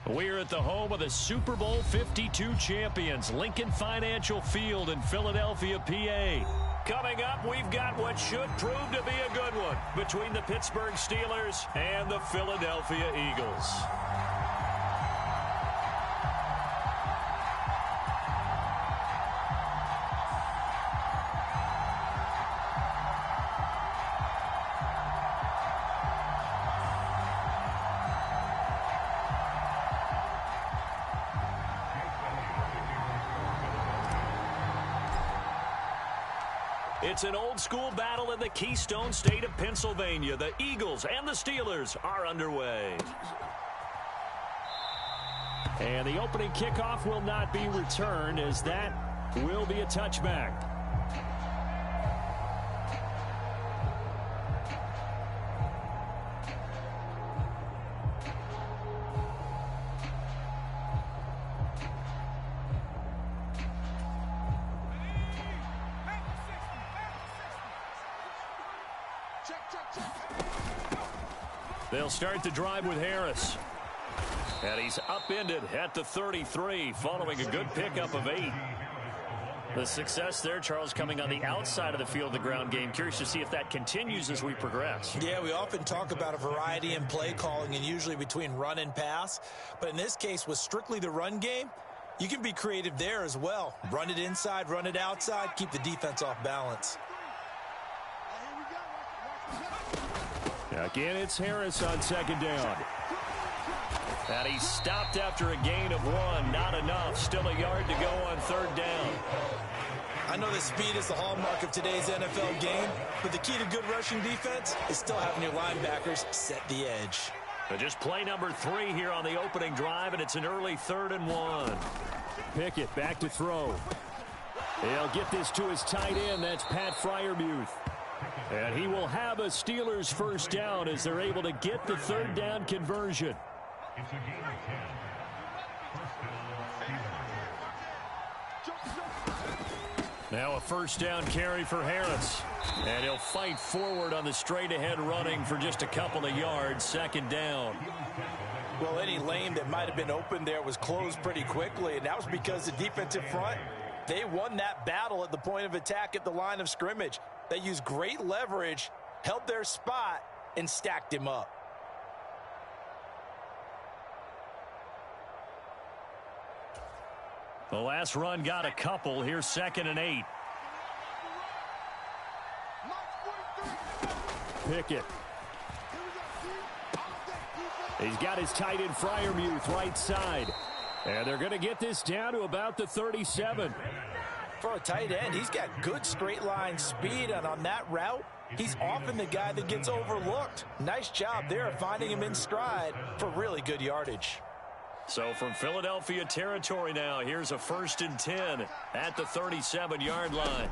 We're at the home of the Super Bowl 52 champions, Lincoln Financial Field in Philadelphia, PA. Coming up, we've got what should prove to be a good one between the Pittsburgh Steelers and the Philadelphia Eagles. It's an old-school battle in the Keystone State of Pennsylvania. The Eagles and the Steelers are underway. And the opening kickoff will not be returned, as that will be a touchback. They'll start the drive with Harris. And he's upended at the 33 following a good pickup of 8. The success there, Charles, coming on the outside of the field, the ground game. Curious to see if that continues as we progress. Yeah, we often talk about a variety in play calling and usually between run and pass. But in this case, with strictly the run game, you can be creative there as well. Run it inside, run it outside, keep the defense off balance. Again, it's Harris on second down. And he stopped after a gain of 1. Not enough. Still a yard to go on third down. I know that speed is the hallmark of today's NFL game, but the key to good rushing defense is still having your linebackers set the edge. But just play number 3 here on the opening drive, and it's an early 3rd and 1. Pickett back to throw. He'll get this to his tight end. That's Pat Freiermuth. And he will have a Steelers first down as they're able to get the third down conversion. It's a gain of 10. First down. Now a first down carry for Harris. And he'll fight forward on the straight-ahead running for just a couple of yards. Second down. Well, any lane that might have been open there was closed pretty quickly, and that was because the defensive front, they won that battle at the point of attack at the line of scrimmage. They used great leverage, held their spot, and stacked him up. The last run got a couple. Here's 2nd and 8. Pickett. He's got his tight end Freiermuth right side. And they're going to get this down to about the 37. For a tight end, he's got good straight line speed, and on that route, he's often the guy that gets overlooked. Nice job there of finding him in stride for really good yardage. So from Philadelphia territory now, here's a 1st and 10 at the 37-yard line.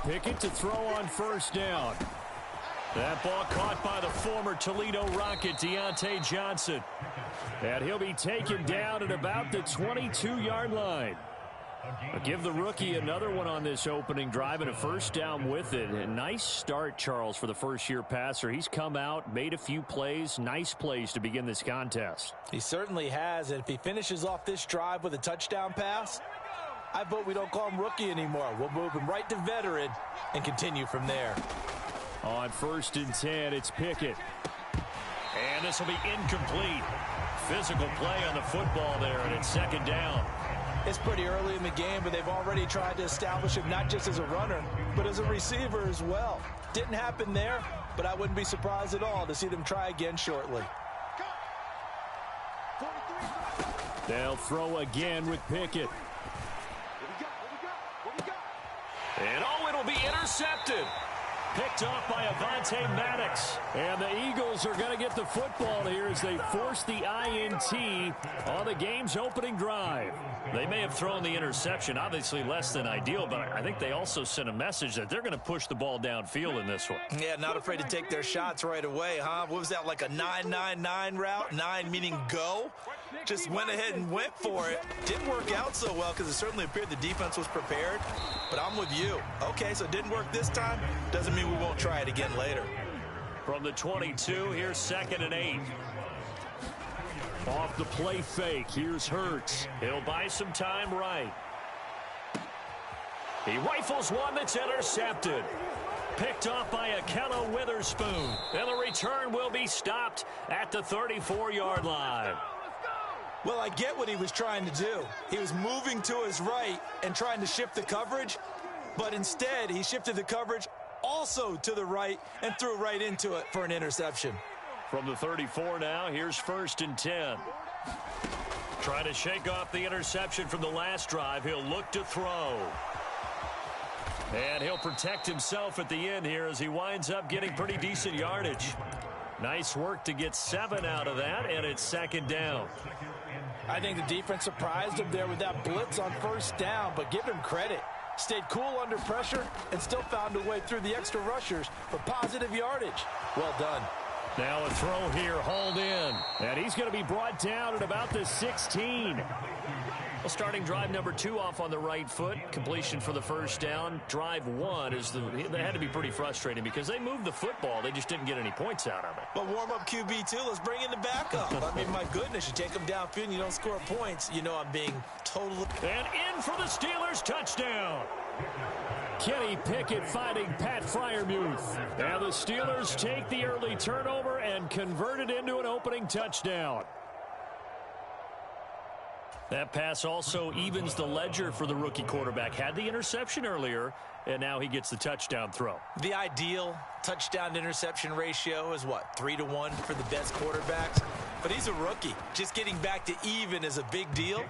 Pickett to throw on first down. That ball caught by the former Toledo Rocket, Deontay Johnson. And he'll be taken down at about the 22-yard line. I'll give the rookie another one on this opening drive and a first down with it. A nice start, Charles, for the first-year passer. He's come out, made a few plays, nice plays to begin this contest. He certainly has, and if he finishes off this drive with a touchdown pass, I vote we don't call him rookie anymore. We'll move him right to veteran and continue from there. On 1st and 10, it's Pickett. And this will be incomplete. Physical play on the football there, and it's 2nd down. It's pretty early in the game, but they've already tried to establish him not just as a runner, but as a receiver as well. Didn't happen there, but I wouldn't be surprised at all to see them try again shortly. They'll throw again with Pickett. And it'll be intercepted. Picked off by Avonte Maddox. And the Eagles are going to get the football here as they force the INT on the game's opening drive. They may have thrown the interception, obviously less than ideal, but I think they also sent a message that they're going to push the ball downfield in this one. Yeah, not afraid to take their shots right away, huh? What was that, like a 9-9-9 route? 9 meaning go? Just went ahead and went for it. Didn't work out so well because it certainly appeared the defense was prepared, but I'm with you. Okay, so it didn't work this time. Doesn't mean we won't try it again later. From the 22, here's 2nd and 8. Off the play fake, here's Hurts. He'll buy some time right. He rifles one that's intercepted. Picked off by Akello Witherspoon. And the return will be stopped at the 34-yard line. Well, I get what he was trying to do. He was moving to his right and trying to shift the coverage, but instead he shifted the coverage also to the right and threw right into it for an interception. From the 34 now, here's 1st and 10. Trying to shake off the interception from the last drive. He'll look to throw. And he'll protect himself at the end here as he winds up getting pretty decent yardage. Nice work to get 7 out of that, and it's 2nd down. I think the defense surprised him there with that blitz on 1st down, but give him credit. Stayed cool under pressure and still found a way through the extra rushers for positive yardage. Well done. Now a throw here, hauled in. And he's going to be brought down at about the 16. Well, starting drive number 2 off on the right foot. Completion for the 1st down. Drive 1 they had to be pretty frustrating because they moved the football. They just didn't get any points out of it. But warm up QB too. Let's bring in the backup. I mean, my goodness, you take them downfield and you don't score points. You know I'm being totally... And in for the Steelers, touchdown. Kenny Pickett finding Pat Freiermuth. Now the Steelers take the early turnover and convert it into an opening touchdown. That pass also evens the ledger for the rookie quarterback. Had the interception earlier, and now he gets the touchdown throw. The ideal touchdown-interception ratio is, what, 3-to-1 for the best quarterbacks? But he's a rookie. Just getting back to even is a big deal.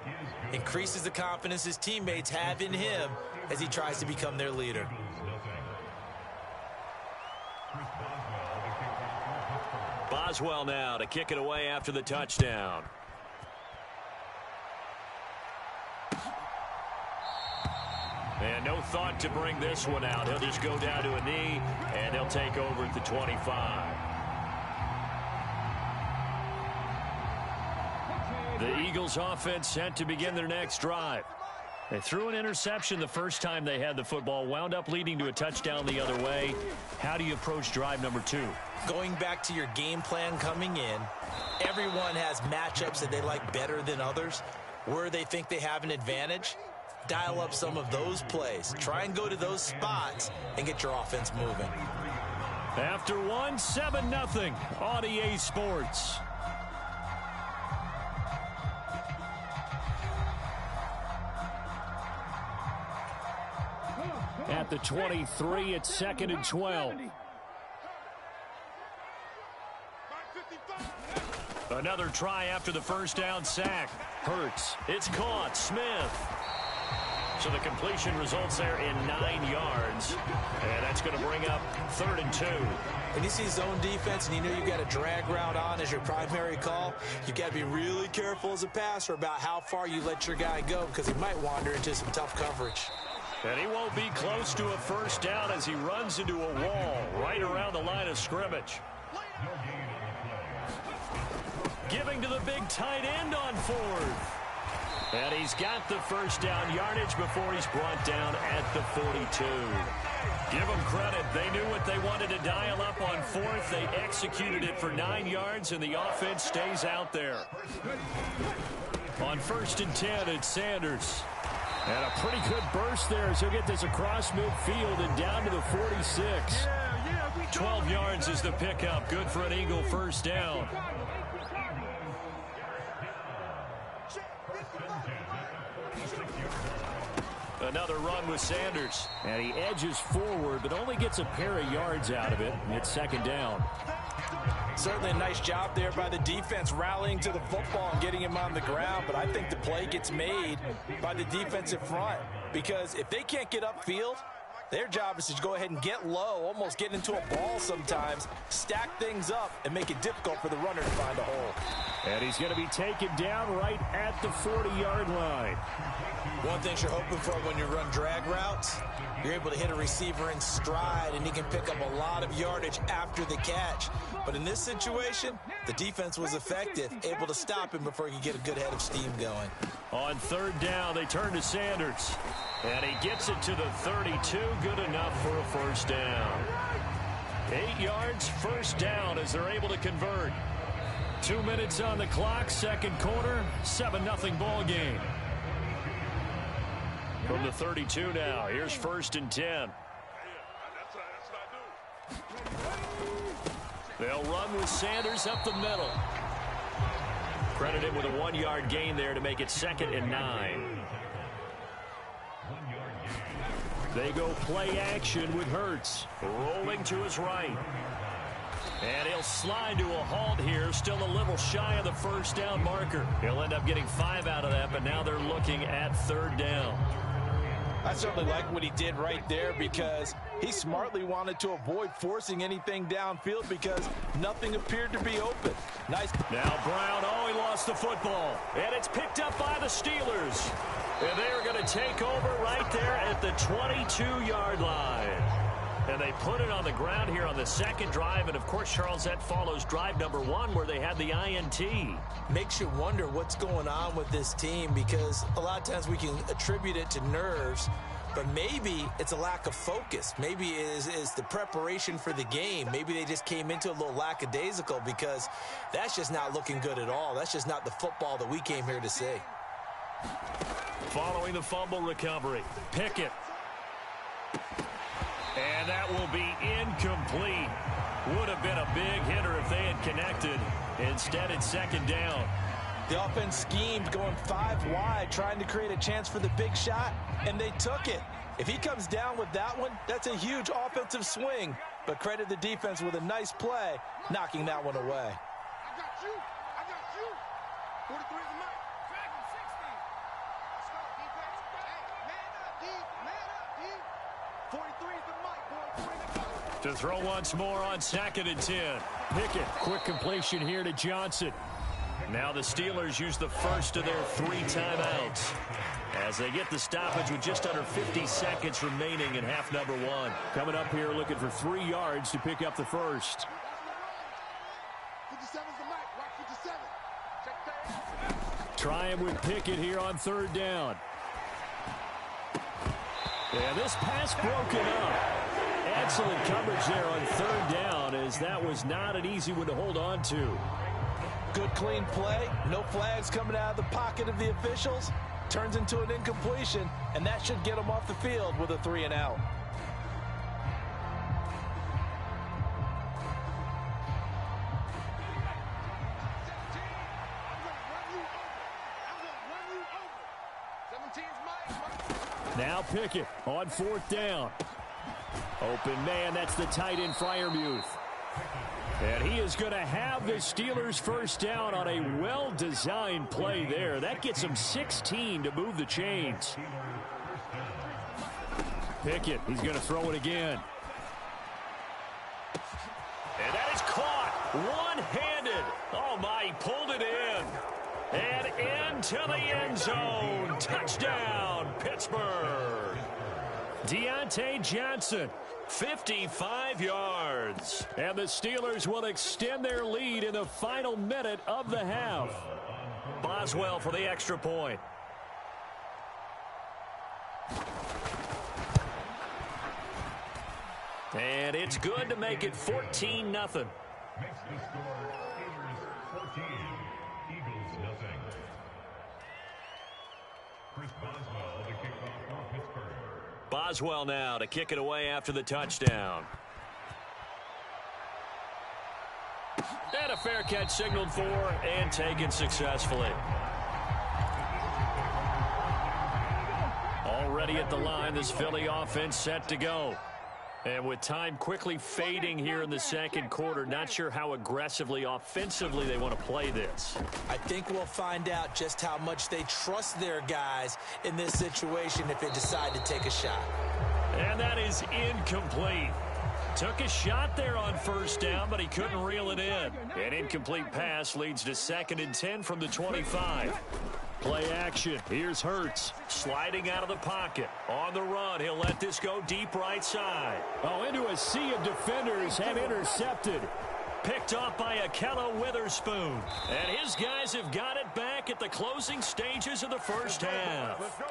Increases the confidence his teammates have in him as he tries to become their leader. Boswell now to kick it away after the touchdown. And no thought to bring this one out. He'll just go down to a knee, and he'll take over at the 25. The Eagles offense set to begin their next drive. They threw an interception the first time they had the football, wound up leading to a touchdown the other way. How do you approach drive number 2? Going back to your game plan coming in, everyone has matchups that they like better than others. Where they think they have an advantage, dial up some of those plays. Try and go to those spots and get your offense moving. After 1, 7-0 on EA Sports. At the 23, it's 2nd and 12. Another try after the 1st down sack. Hurts. It's caught. Smith. So the completion results there in 9 yards. And that's going to bring up 3rd and 2. When you see zone defense and you know you've got a drag route on as your primary call, you've got to be really careful as a passer about how far you let your guy go because he might wander into some tough coverage. And he won't be close to a 1st down as he runs into a wall right around the line of scrimmage. Giving to the big tight end on 4th. And he's got the 1st down yardage before he's brought down at the 42. Give them credit. They knew what they wanted to dial up on 4th. They executed it for 9 yards, and the offense stays out there. On 1st and 10, it's Sanders. And a pretty good burst there as he'll get this across midfield and down to the 46. 12 yards is the pickup. Good for an Eagle 1st down. Another run with Sanders. And he edges forward, but only gets a pair of yards out of it. It's 2nd down. Certainly a nice job there by the defense rallying to the football and getting him on the ground. But I think the play gets made by the defensive front. Because if they can't get upfield, their job is to go ahead and get low, almost get into a ball sometimes, stack things up, and make it difficult for the runner to find a hole. And he's going to be taken down right at the 40-yard line. One thing you're hoping for when you run drag routes, you're able to hit a receiver in stride, and he can pick up a lot of yardage after the catch. But in this situation, the defense was effective, able to stop him before he could get a good head of steam going. On 3rd down, they turn to Sanders. And he gets it to the 32. Good enough for a 1st down. 8 yards, 1st down as they're able to convert. 2 minutes on the clock, second quarter, 7-0 ball game. From the 32 now, here's 1st and 10. They'll run with Sanders up the middle. Credit him with a 1-yard gain there to make it 2nd and 9. They go play action with Hurts. Rolling to his right. And he'll slide to a halt here. Still a little shy of the first down marker. He'll end up getting 5 out of that, but now they're looking at 3rd down. I certainly like what he did right there because he smartly wanted to avoid forcing anything downfield because nothing appeared to be open. Nice. Now Brown, he lost the football. And it's picked up by the Steelers. And they're going to take over right there at the 22-yard line. And they put it on the ground here on the second drive. And, of course, Charles, that follows drive number 1 where they had the INT. Makes you wonder what's going on with this team because a lot of times we can attribute it to nerves, but maybe it's a lack of focus. Maybe it is the preparation for the game. Maybe they just came into a little lackadaisical because that's just not looking good at all. That's just not the football that we came here to see. Following the fumble recovery, Pickett. And that will be incomplete. Would have been a big hitter if they had connected. Instead, it's 2nd down. The offense schemed going 5 wide, trying to create a chance for the big shot, and they took it. If he comes down with that one, that's a huge offensive swing. But credit the defense with a nice play, knocking that one away. I got you. 43 is the mic. Drag him 60. Let's go, defense. Hey, man up, D. Man up, D. 43 is the mic, boy. To throw once more on 2nd and 10. Pickett, quick completion here to Johnson. Now the Steelers use the first of their 3 timeouts as they get the stoppage with just under 50 seconds remaining in half number 1. Coming up here looking for 3 yards to pick up the first. 57 is the mic. Rock 57. Check that. Trying with Pickett here on 3rd down. And this pass broken up. Excellent coverage there on 3rd down as that was not an easy one to hold on to. Good clean play, no flags coming out of the pocket of the officials. Turns into an incompletion, and that should get them off the field with a 3 and out. Now Pickett on 4th down. Open man, that's the tight end Freiermuth. And he is going to have the Steelers first down on a well-designed play there. That gets him 16 to move the chains. Pickett, he's going to throw it again. And that is caught one-handed. Oh, my, he pulled it in. And into the end zone. Touchdown, Pittsburgh. Deontay Johnson, 55 yards. And the Steelers will extend their lead in the final minute of the half. Boswell for the extra point. And it's good to make it 14-0. Makes the score Steelers 14, Eagles nothing. Chris Boswell to kick off for Pittsburgh. Boswell now to kick it away after the touchdown. And a fair catch signaled for and taken successfully. Already at the line, this Philly offense set to go. And with time quickly fading here in the second quarter, not sure how aggressively, offensively they want to play this. I think we'll find out just how much they trust their guys in this situation if they decide to take a shot. And that is incomplete. Took a shot there on first down, but he couldn't reel it in. An incomplete pass leads to 2nd and 10 from the 25. Play action. Here's Hurts. Sliding out of the pocket. On the run. He'll let this go deep right side. Oh, into a sea of defenders and intercepted. Picked off by Ahkello Witherspoon. And his guys have got it back at the closing stages of the first half.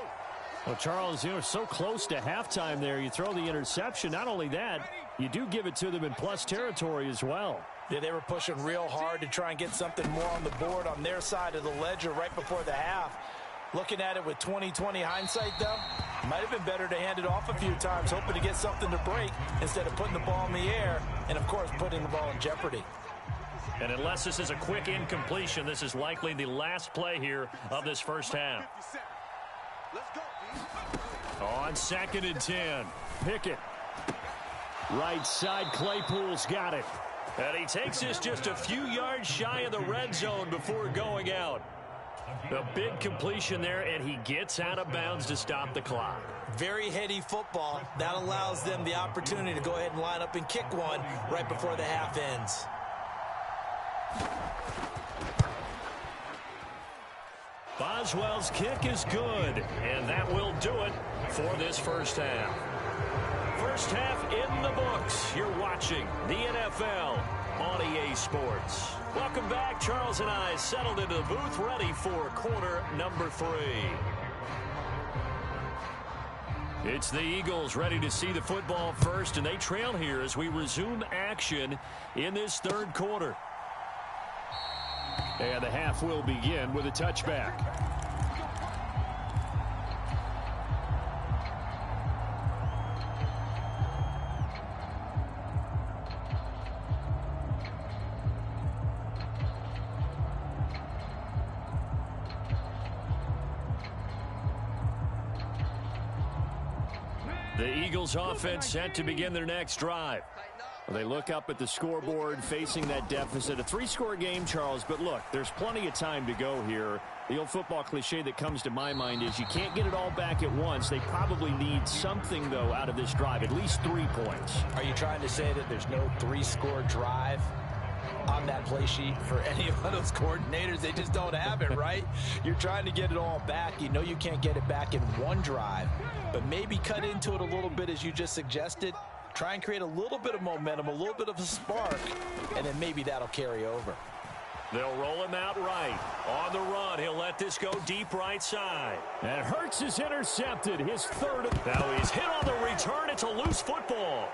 Well, Charles, you know, so close to halftime there. You throw the interception. Not only that, you do give it to them in plus territory as well. Yeah, they were pushing real hard to try and get something more on the board on their side of the ledger right before the half. Looking at it with 20/20 hindsight, though, might have been better to hand it off a few times, hoping to get something to break instead of putting the ball in the air and, of course, putting the ball in jeopardy. And unless this is a quick incompletion, this is likely the last play here of this first half. On 2nd and 10, Pickett. Right side, Claypool's got it. And he takes this just a few yards shy of the red zone before going out. A big completion there, and he gets out of bounds to stop the clock. Very heady football. That allows them the opportunity to go ahead and line up and kick one right before the half ends. Boswell's kick is good, and that will do it for this first half. First half in the books. You're watching the NFL on EA Sports. Welcome back. Charles and I settled into the booth, ready for quarter number 3. It's the Eagles ready to see the football first, and they trail here as we resume action in this third quarter. And the half will begin with a touchback. The Eagles offense set to begin their next drive. Well, they look up at the scoreboard facing that deficit. A 3-score game, Charles, but look, there's plenty of time to go here. The old football cliche that comes to my mind is you can't get it all back at once. They probably need something, though, out of this drive, at least 3 points. Are you trying to say that there's no 3-score drive on that play sheet for any of those coordinators? They just don't have it, right? You're trying to get it all back. You know you can't get it back in one drive, but maybe cut into it a little bit as you just suggested. Try and create a little bit of momentum, a little bit of a spark, and then maybe that'll carry over. They'll roll him out right. On the run, he'll let this go deep right side. And Hurts is intercepted. His third. Now he's hit on the return. It's a loose football.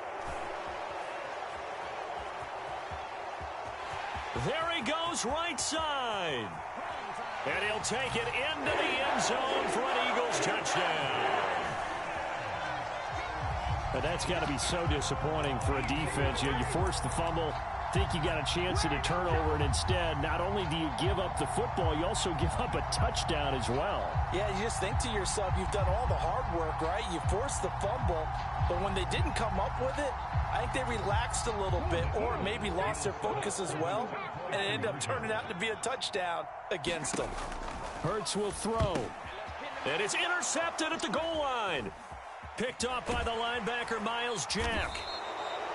There he goes right side. And he'll take it into the end zone for an Eagles touchdown. But that's got to be so disappointing for a defense. You force the fumble, think you got a chance at a turnover, and instead, not only do you give up the football, you also give up a touchdown as well. Yeah, you just think to yourself, you've done all the hard work, right? You forced the fumble, but when they didn't come up with it, I think they relaxed a little bit or maybe lost their focus as well, and it ended up turning out to be a touchdown against them. Hurts will throw, and it's intercepted at the goal line. Picked off by the linebacker, Miles Jack.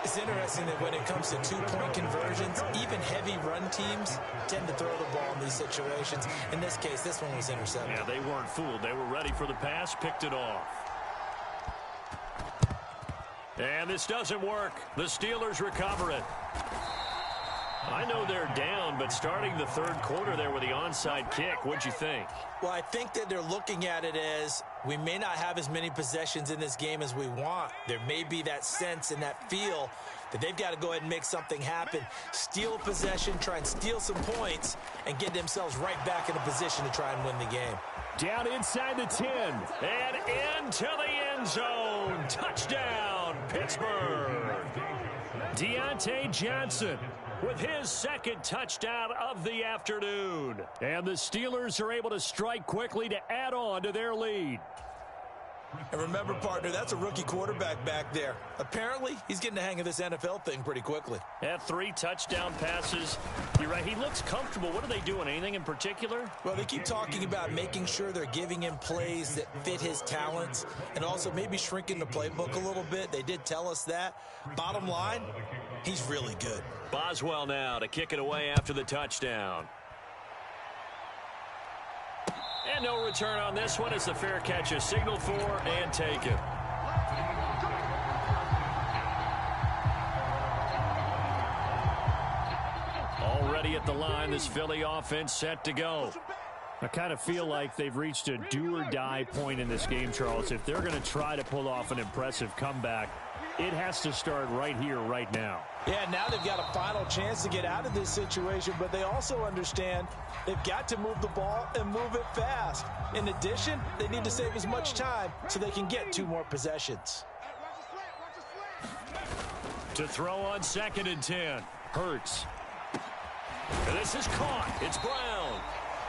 It's interesting that when it comes to two-point conversions, even heavy run teams tend to throw the ball in these situations. In this case, this one was intercepted. Yeah, they weren't fooled. They were ready for the pass, picked it off. And this doesn't work. The Steelers recover it. I know they're down, but starting the third quarter there with the onside kick, what'd you think? Well, I think that they're looking at it as we may not have as many possessions in this game as we want. There may be that sense and that feel that they've got to go ahead and make something happen, steal a possession, try and steal some points, and get themselves right back in a position to try and win the game. Down inside the 10, and into the end zone. Touchdown, Pittsburgh. Deontay Johnson with his second touchdown of the afternoon. And the Steelers are able to strike quickly to add on to their lead. And remember, partner, that's a rookie quarterback back there. Apparently, he's getting the hang of this NFL thing pretty quickly. Had 3 touchdown passes. You're right, he looks comfortable. What are they doing? Anything in particular? Well, they keep talking about making sure they're giving him plays that fit his talents and also maybe shrinking the playbook a little bit. They did tell us that. Bottom line, he's really good. Boswell now to kick it away after the touchdown. And no return on this one as the fair catch is signaled for and taken. Already at the line, this Philly offense set to go. I kind of feel like they've reached a do-or-die point in this game, Charles. If they're going to try to pull off an impressive comeback, it has to start right here, right now. Yeah, now they've got a final chance to get out of this situation, but they also understand they've got to move the ball and move it fast. In addition, they need to save as much time so they can get 2 more possessions. To throw on 2nd and 10. Hurts. And this is caught. It's Brown.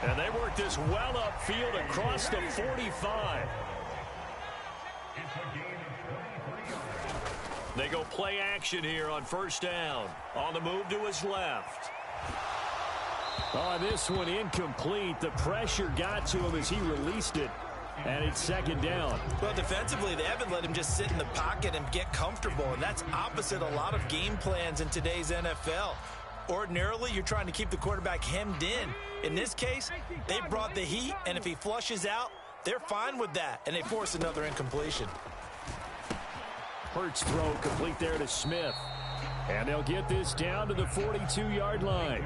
And they work this well upfield across the 45. They go play action here on 1st down. On the move to his left. Oh, this one incomplete. The pressure got to him as he released it. And it's 2nd down. Well, defensively, they haven't let him just sit in the pocket and get comfortable. And that's opposite a lot of game plans in today's NFL. Ordinarily, you're trying to keep the quarterback hemmed in. In this case, they brought the heat, and if he flushes out, they're fine with that, and they force another incompletion. Hurts throw complete there to Smith. And they'll get this down to the 42-yard line.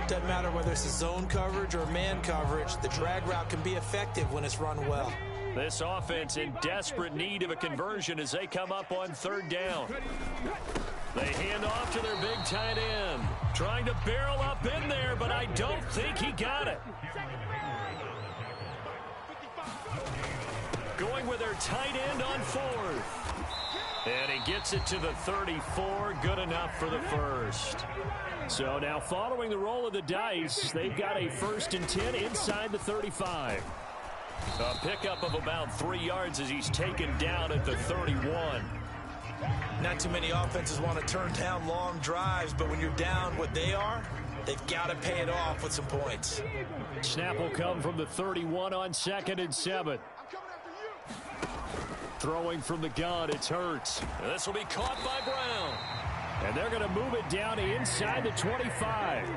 Doesn't matter whether it's a zone coverage or man coverage, the drag route can be effective when it's run well. This offense in desperate need of a conversion as they come up on 3rd down. They hand off to their big tight end. Trying to barrel up in there, but I don't think he got it. Going with their tight end on 4th. And he gets it to the 34. Good enough for the first. So now following the roll of the dice, they've got a 1st and 10 inside the 35. A pickup of about 3 yards as he's taken down at the 31. Not too many offenses want to turn down long drives, but when you're down what they are, they've got to pay it off with some points. Snap will come from the 31 on 2nd and 7. Throwing from the gun, it's Hurts. And this will be caught by Brown. And they're going to move it down to inside the 25.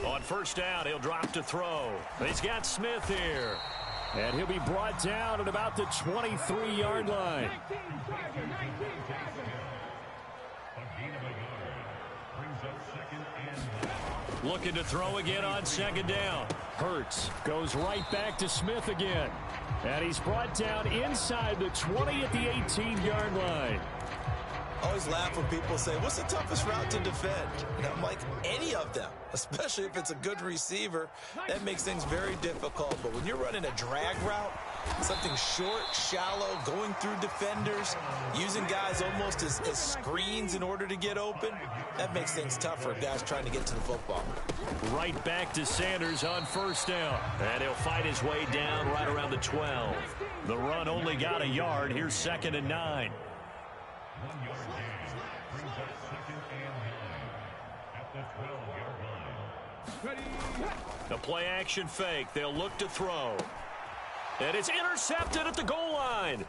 On 1st down, he'll drop to throw. He's got Smith here. And he'll be brought down at about the 23-yard line. Looking to throw again on 2nd down. Hurts goes right back to Smith again. And he's brought down inside the 20 at the 18-yard line. I always laugh when people say, what's the toughest route to defend? And I'm like, any of them, especially if it's a good receiver. That makes things very difficult. But when you're running a drag route, something short, shallow, going through defenders, using guys almost as screens in order to get open, that makes things tougher for guys trying to get to the football. Right back to Sanders on 1st down. And he'll fight his way down right around the 12. The run only got a yard. Here's 2nd and 9. 1 yard gain brings up 2nd and 9 at the 12-yard line. The play action fake. They'll look to throw. And it's intercepted at the goal line.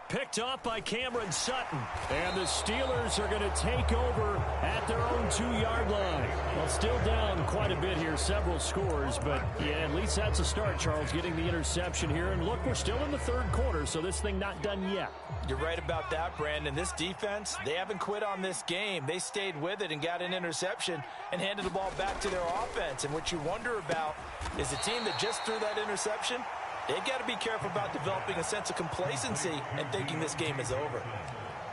Picked off by Cameron Sutton. And the Steelers are going to take over at their own 2-yard line. Well, still down quite a bit here, several scores. But, yeah, at least that's a start, Charles, getting the interception here. And, look, we're still in the 3rd quarter, so this thing not done yet. You're right about that, Brandon. This defense, they haven't quit on this game. They stayed with it and got an interception and handed the ball back to their offense. And what you wonder about is the team that just threw that interception, they've got to be careful about developing a sense of complacency and thinking this game is over.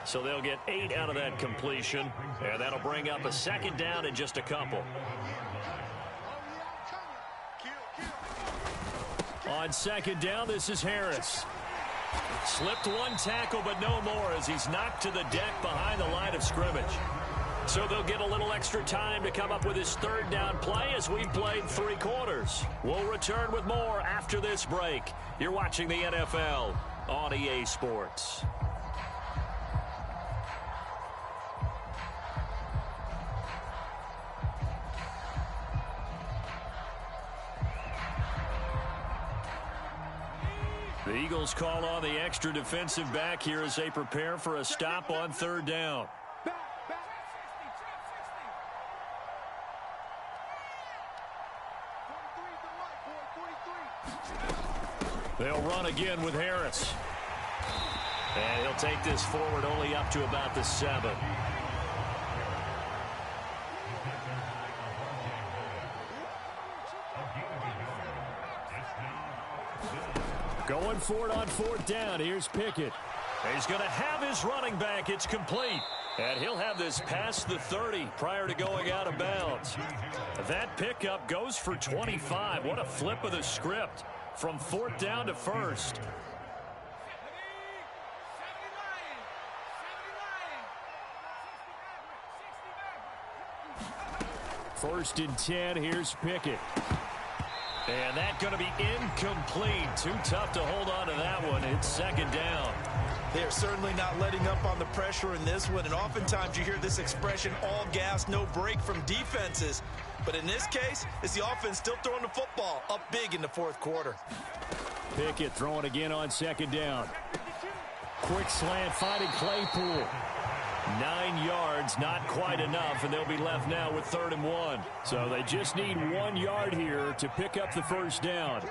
So they'll get 8 out of that completion, and that'll bring up a 2nd down in just a couple. On 2nd down, this is Harris. Slipped one tackle, but no more as he's knocked to the deck behind the line of scrimmage. So they'll get a little extra time to come up with his 3rd down play as we've played 3 quarters. We'll return with more after this break. You're watching the NFL on EA Sports. The Eagles call on the extra defensive back here as they prepare for a stop on 3rd down. They'll run again with Harris. And he'll take this forward only up to about the 7. Going going for it on 4th down. Here's Pickett. He's going to have his running back. It's complete. And he'll have this past the 30 prior to going out of bounds. That pickup goes for 25. What a flip of the script from 4th down to 1st. 1st and 10. Here's Pickett. And that's going to be incomplete. Too tough to hold on to that one. It's 2nd down. They're certainly not letting up on the pressure in this one. And oftentimes you hear this expression, all gas, no break from defenses. But in this case, it's the offense still throwing the football up big in the 4th quarter. Pickett throwing again on 2nd down. Quick slant finding Claypool. 9 yards, not quite enough, and they'll be left now with 3rd and 1. So they just need 1 yard here to pick up the 1st down.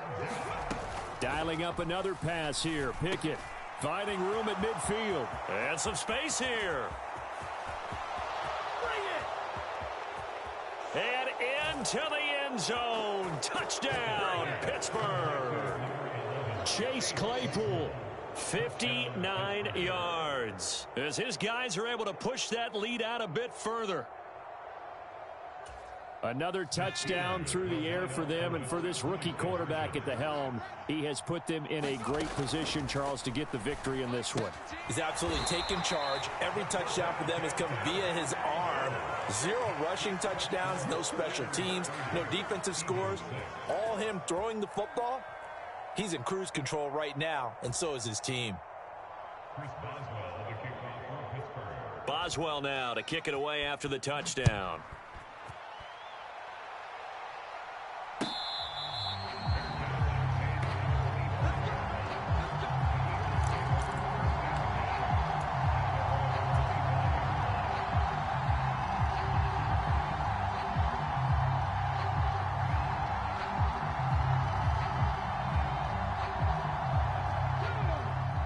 Dialing up another pass here. Pickett finding room at midfield. And some space here. And into the end zone. Touchdown, Pittsburgh. Chase Claypool. 59 yards as his guys are able to push that lead out a bit further. Another touchdown through the air for them, and for this rookie quarterback at the helm, he has put them in a great position, Charles, to get the victory in this one. He's absolutely taken charge. Every touchdown for them has come via his arm. 0 rushing touchdowns, no special teams, no defensive scores. All him throwing the football. He's in cruise control right now, and so is his team. Boswell now to kick it away after the touchdown.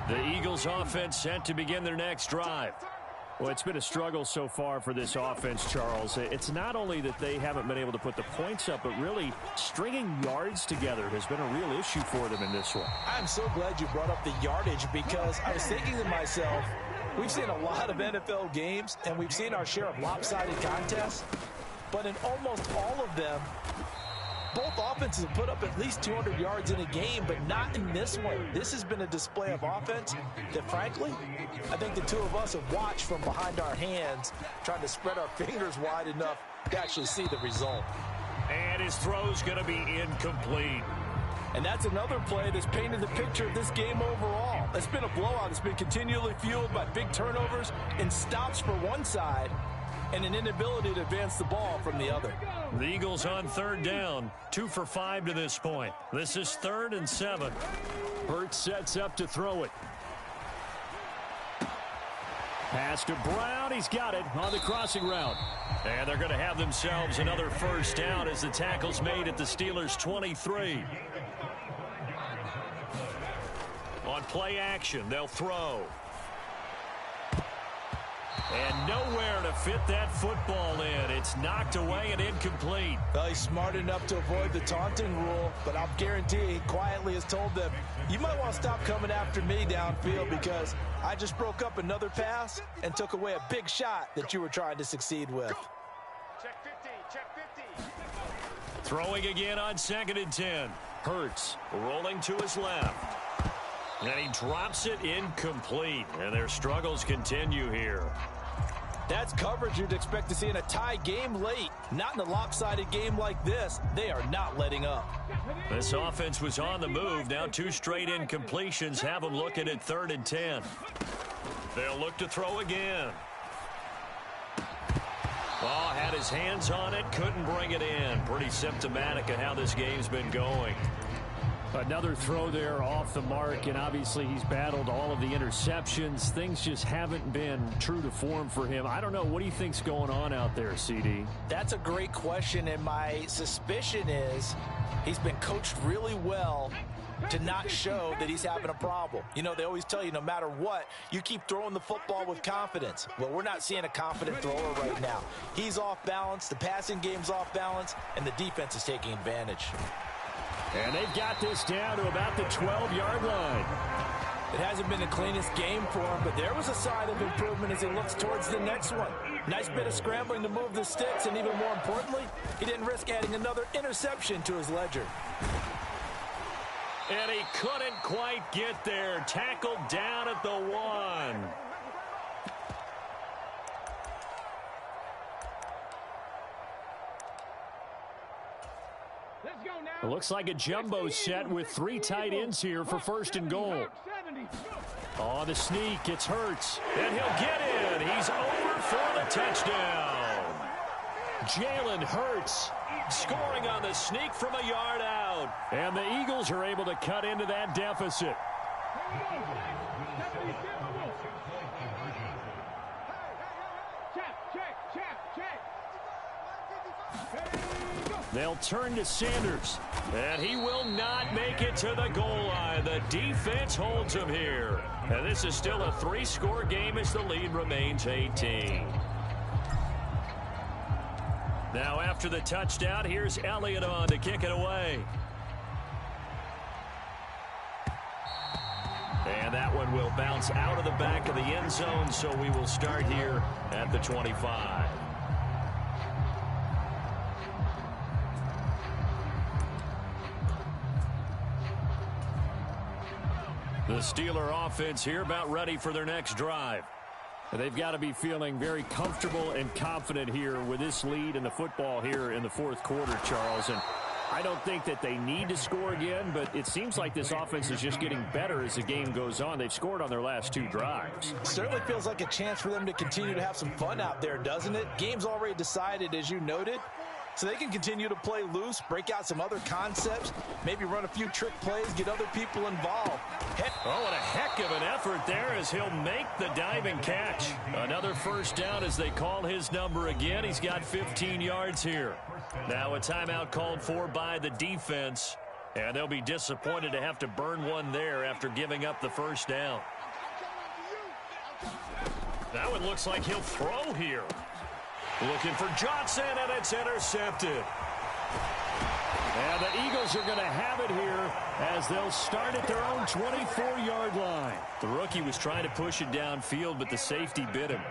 The Eagles offense set to begin their next drive. Well, it's been a struggle so far for this offense, Charles. It's not only that they haven't been able to put the points up, but really stringing yards together has been a real issue for them in this one. I'm so glad you brought up the yardage, because I was thinking to myself, we've seen a lot of NFL games, and we've seen our share of lopsided contests, but in almost all of them, both offenses have put up at least 200 yards in a game, but not in this one. This has been a display of offense that, frankly, I think the two of us have watched from behind our hands, trying to spread our fingers wide enough to actually see the result. And his throw's going to be incomplete. And that's another play that's painted the picture of this game overall. It's been a blowout. It's been continually fueled by big turnovers and stops for one side, and an inability to advance the ball from the other. The Eagles on 3rd down, 2 for 5 to this point. This is 3rd and 7. Hurts sets up to throw it. Pass to Brown. He's got it on the crossing route. And they're going to have themselves another 1st down as the tackle's made at the Steelers' 23. On play action, they'll throw. And nowhere to fit that football in. It's knocked away and incomplete. Well, he's smart enough to avoid the taunting rule, but I'll guarantee he quietly has told them, you might want to stop coming after me downfield, because I just broke up another pass and took away a big shot that you were trying to succeed with. Check 50, check 50. Throwing again on 2nd and 10. Hurts rolling to his left. And he drops it incomplete. And their struggles continue here. That's coverage you'd expect to see in a tie game late. Not in a lopsided game like this. They are not letting up. This offense was on the move. Now 2 straight incompletions have them looking at 3rd and 10. They'll look to throw again. Oh, had his hands on it, couldn't bring it in. Pretty symptomatic of how this game's been going. Another throw there off the mark, and obviously he's battled all of the interceptions. Things just haven't been true to form for him. I don't know. What do you think's going on out there, CD? That's a great question, and my suspicion is he's been coached really well to not show that he's having a problem. You know, they always tell you no matter what, you keep throwing the football with confidence. Well, we're not seeing a confident thrower right now. He's off balance, the passing game's off balance, and the defense is taking advantage. And they've got this down to about the 12-yard line. It hasn't been the cleanest game for him, but there was a sign of improvement as he looks towards the next one. Nice bit of scrambling to move the sticks, and even more importantly, he didn't risk adding another interception to his ledger. And he couldn't quite get there. Tackled down at the 1. It looks like a jumbo set with 3 tight ends here for 1st and goal. On the sneak, it's Hurts. And he'll get in. He's over for the touchdown. Jalen Hurts scoring on the sneak from a yard out. And the Eagles are able to cut into that deficit. They'll turn to Sanders, and he will not make it to the goal line. The defense holds him here. And this is still a 3-score game as the lead remains 18. Now after the touchdown, here's Elliott on to kick it away. And that one will bounce out of the back of the end zone, so we will start here at the 25. The Steeler offense here about ready for their next drive. They've got to be feeling very comfortable and confident here with this lead in the football here in the 4th quarter, Charles. And I don't think that they need to score again, but it seems like this offense is just getting better as the game goes on. They've scored on their last 2 drives. Certainly feels like a chance for them to continue to have some fun out there, doesn't it? Game's already decided, as you noted. So they can continue to play loose, break out some other concepts, maybe run a few trick plays, get other people involved. Oh, and a heck of an effort there as he'll make the diving catch. Another 1st down as they call his number again. He's got 15 yards here. Now a timeout called for by the defense, and they'll be disappointed to have to burn one there after giving up the 1st down. Now it looks like he'll throw here. Looking for Johnson, and it's intercepted. And the Eagles are going to have it here as they'll start at their own 24-yard line. The rookie was trying to push it downfield, but the safety bit him.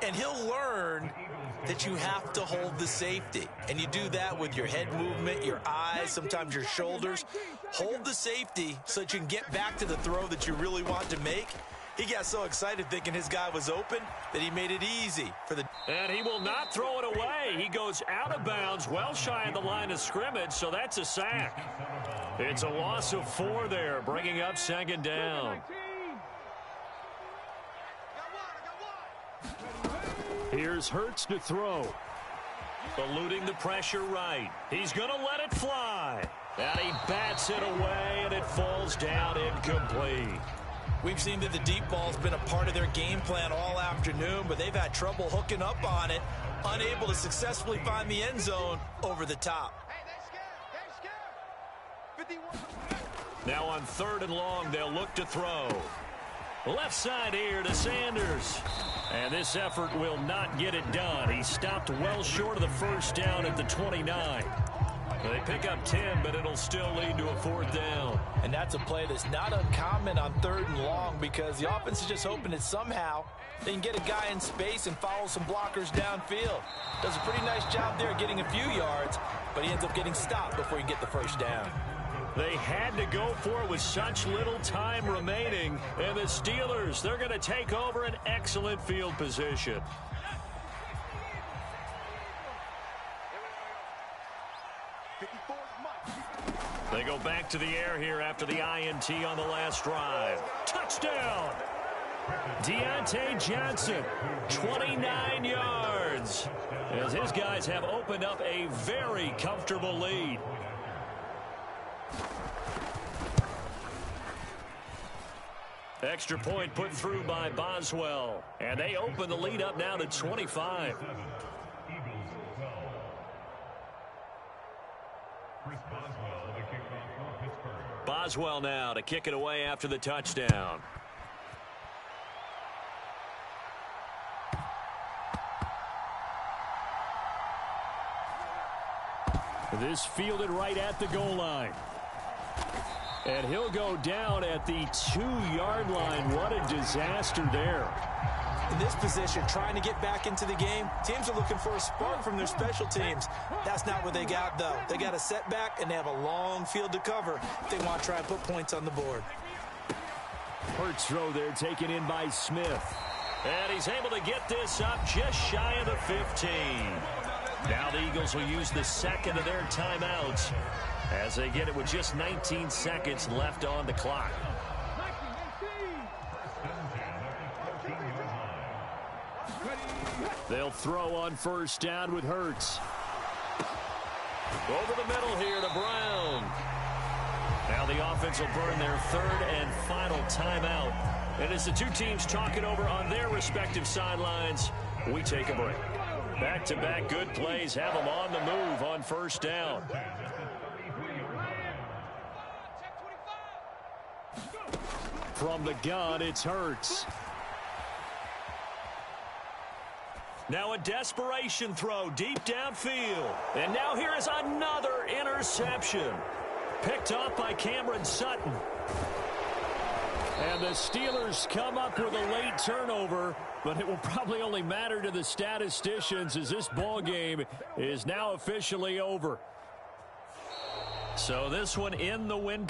And he'll learn that you have to hold the safety. And you do that with your head movement, your eyes, sometimes your shoulders. Hold the safety so that you can get back to the throw that you really want to make. He got so excited thinking his guy was open that he made it easy for the... And he will not throw it away. He goes out of bounds, well shy of the line of scrimmage, so that's a sack. It's a loss of 4 there, bringing up 2nd down. Here's Hurts to throw. Eluding the pressure right. He's going to let it fly. And he bats it away, and it falls down incomplete. We've seen that the deep ball's been a part of their game plan all afternoon, but they've had trouble hooking up on it, unable to successfully find the end zone over the top. Now on 3rd and long, they'll look to throw. Left side here to Sanders. And this effort will not get it done. He stopped well short of the 1st down at the 29. They pick up 10, but it'll still lead to a 4th down. And that's a play that's not uncommon on 3rd and long because the offense is just hoping that somehow they can get a guy in space and follow some blockers downfield. Does a pretty nice job there getting a few yards, but he ends up getting stopped before he can get the 1st down. They had to go for it with such little time remaining. And the Steelers, they're going to take over an excellent field position. They go back to the air here after the INT on the last drive. Touchdown! Deontay Johnson, 29 yards, as his guys have opened up a very comfortable lead. Extra point put through by Boswell, and they open the lead up now to 25. Boswell now to kick it away after the touchdown. This fielded right at the goal line. And he'll go down at the 2-yard line. What a disaster there. In this position, trying to get back into the game, teams are looking for a spark from their special teams. That's not what they got, though. They got a setback, and they have a long field to cover if they want to try and put points on the board. Hurts throw there taken in by Smith. And he's able to get this up just shy of the 15. Now the Eagles will use the second of their timeouts as they get it with just 19 seconds left on the clock. They'll throw on first down with Hurts. Over the middle here to Brown. Now the offense will burn their third and final timeout. And as the two teams talk it over on their respective sidelines, we take a break. Back-to-back good plays have them on the move on first down. From the gun, it's Hurts. Now a desperation throw deep downfield. And now here is another interception. Picked off by Cameron Sutton. And the Steelers come up with a late turnover, but it will probably only matter to the statisticians as this ball game is now officially over. So this one in the win.